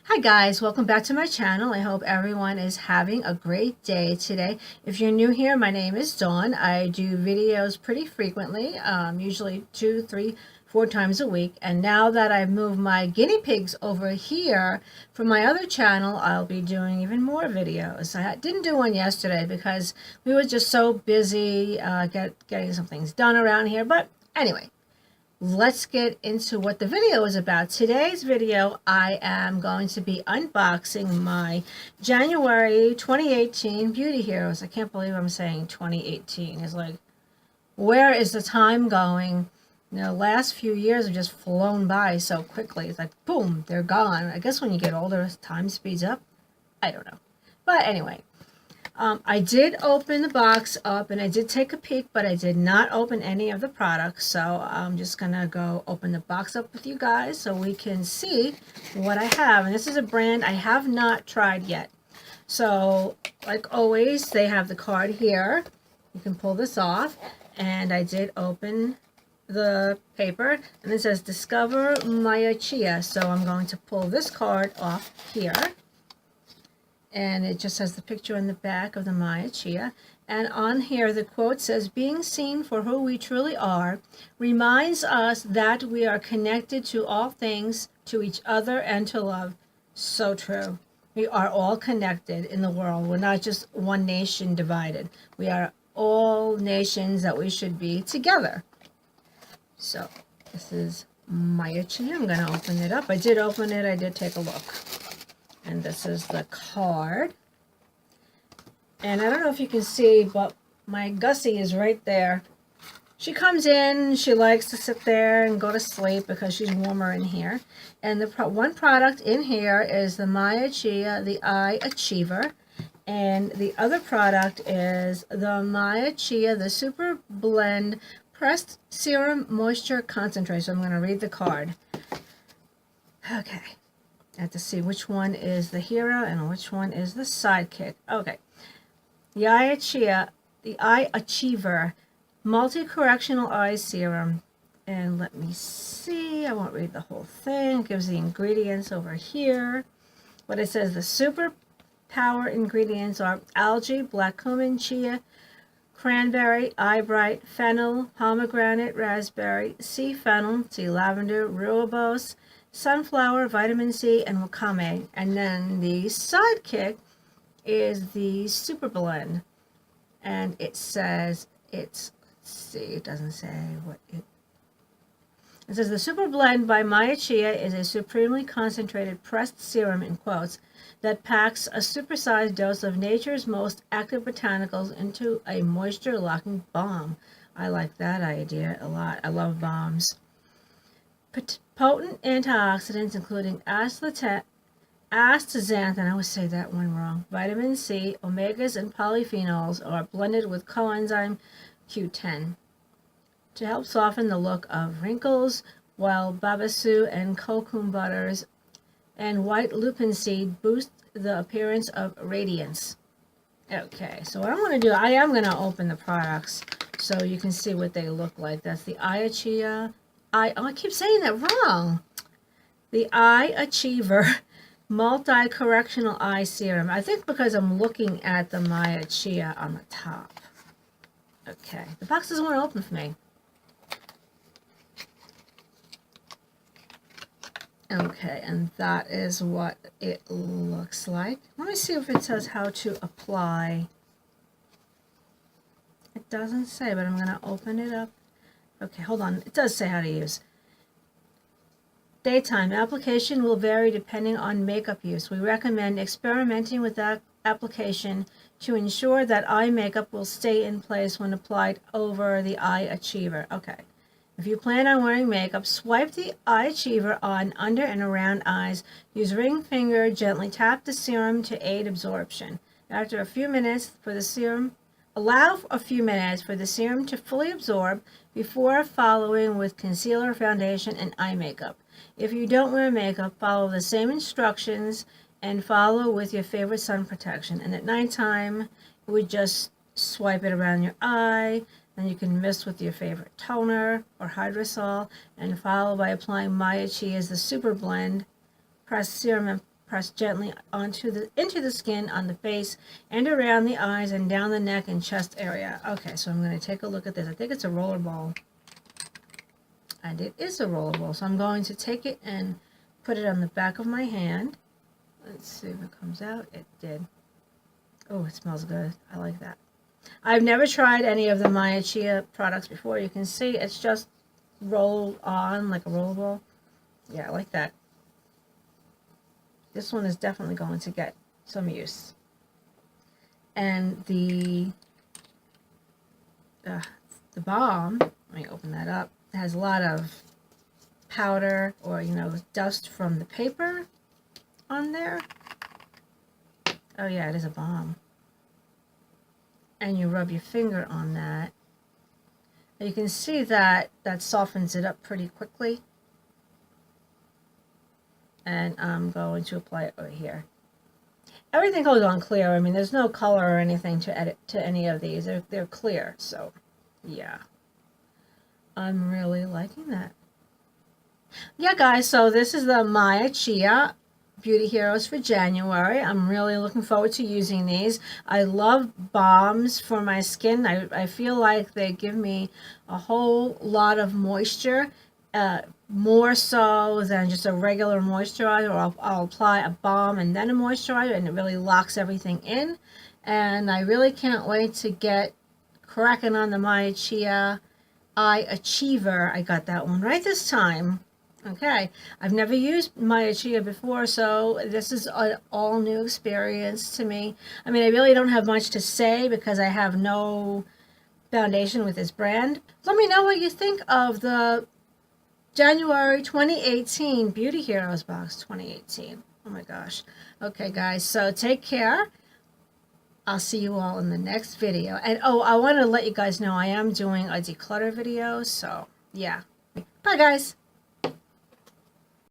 Hi guys, welcome back to my channel. I hope everyone is having a great day today. If you're new here, my name is Dawn. I do videos pretty frequently, usually 2, 3, 4 times a week. And now that I've moved my guinea pigs over here from my other channel, I'll be doing even more videos. I didn't do one yesterday because we were just so busy getting some things done around here. But anyway, let's get into what the video is about. Today's video, I am going to be unboxing my January 2018 Beauty Heroes. I can't believe I'm saying 2018. It's like, where is the time going? The last few years have just flown by so quickly. It's like, boom, they're gone. I guess when you get older, time speeds up. I don't know. But anyway, I did open the box up and I did take a peek, but I did not open any of the products. So I'm just going to go open the box up with you guys so we can see what I have. And this is a brand I have not tried yet. So like always, they have the card here. You can pull this off. And I did open the paper and it says Discover Maya Chia. So I'm going to pull this card off here. And it just has the picture in the back of the Maya Chia. And on here, the quote says, being seen for who we truly are reminds us that we are connected to all things, to each other, and to love. So true. We are all connected in the world. We're not just one nation divided. We are all nations that we should be together. So this is Maya Chia. I'm going to open it up. I did open it. I did take a look. And this is the card. And I don't know if you can see, but my Gussie is right there. She comes in, she likes to sit there and go to sleep because she's warmer in here. And the one product in here is the Maya Chia, the Eye Achiever. And the other product is the Maya Chia, the Super Blend Pressed Serum Moisture Concentrate. So I'm going to read the card. Okay. I have to see which one is the hero and which one is the sidekick. Okay. The Eye Achiever Multi-Correctional Eye Serum. And let me see. I won't read the whole thing. It gives the ingredients over here. What it says, the super power ingredients are algae, black cumin, chia, cranberry, eye bright, fennel, pomegranate, raspberry, sea fennel, sea lavender, rooibos, sunflower, vitamin C, and wakame. And then the sidekick is the Super Blend. And it says it's, let's see, it doesn't say what it says the Super Blend by Maya Chia is a supremely concentrated pressed serum, in quotes, that packs a supersized dose of nature's most active botanicals into a moisture-locking balm. I like that idea a lot. I love balms. Potent antioxidants, including astaxanthin, I always say that one wrong, vitamin C, omegas, and polyphenols are blended with coenzyme Q10 to help soften the look of wrinkles, while babasu and kokum butters and white lupin seed boost the appearance of radiance. Okay, so what I'm going to do, I am going to open the products so you can see what they look like. That's the Eye Chia. I keep saying that wrong. The Eye Achiever Multi-Correctional Eye Serum. I think because I'm looking at the Maya Chia on the top. Okay, the box doesn't want to open for me. Okay, and that is what it looks like. Let me see if it says how to apply. It doesn't say, but I'm going to open it up. Okay, hold on. It does say how to use. Daytime application will vary depending on makeup use. We recommend experimenting with that application to ensure that eye makeup will stay in place when applied over the Eye Achiever. Okay. If you plan on wearing makeup, swipe the Eye Achiever on under and around eyes. Use ring finger, gently tap the serum to aid absorption. After a few minutes for the serum, allow a few minutes for the serum to fully absorb before following with concealer, foundation, and eye makeup. If you don't wear makeup, follow the same instructions and follow with your favorite sun protection. And at nighttime, you would just swipe it around your eye. Then you can mist with your favorite toner or hydrosol and follow by applying Maya Chia as the Super Blend Pressed Serum press gently into the skin on the face and around the eyes and down the neck and chest area. Okay, so I'm going to take a look at this. I think it's a roller ball. And it is a roller ball. So I'm going to take it and put it on the back of my hand. Let's see if it comes out. It did. Oh, it smells good. I like that. I've never tried any of the Maya Chia products before. You can see it's just rolled on like a roller ball. Yeah, I like that. This one is definitely going to get some use. And the balm, let me open that up. It has a lot of powder or, you know, dust from the paper on there. Oh yeah, it is a balm. And you rub your finger on that. And you can see that softens it up pretty quickly. And I'm going to apply it over here. Everything goes on clear. I mean, there's no color or anything to edit to any of these. They're clear, so yeah. I'm really liking that. Yeah, guys, so this is the Maya Chia Beauty Heroes for January. I'm really looking forward to using these. I love balms for my skin. I feel like they give me a whole lot of moisture, more so than just a regular moisturizer. Or I'll apply a balm and then a moisturizer, and it really locks everything in. And I really can't wait to get cracking on the Maya Chia Eye Achiever. I got that one right this time. Okay, I've never used Maya Chia before, so this is an all new experience to me. I mean, I really don't have much to say because I have no foundation with this brand. Let me know what you think of the January 2018 Beauty Heroes box 2018. Oh my gosh. Okay, guys, so take care. I'll see you all in the next video. And oh, I want to let you guys know I am doing a declutter video, so yeah. Bye, guys.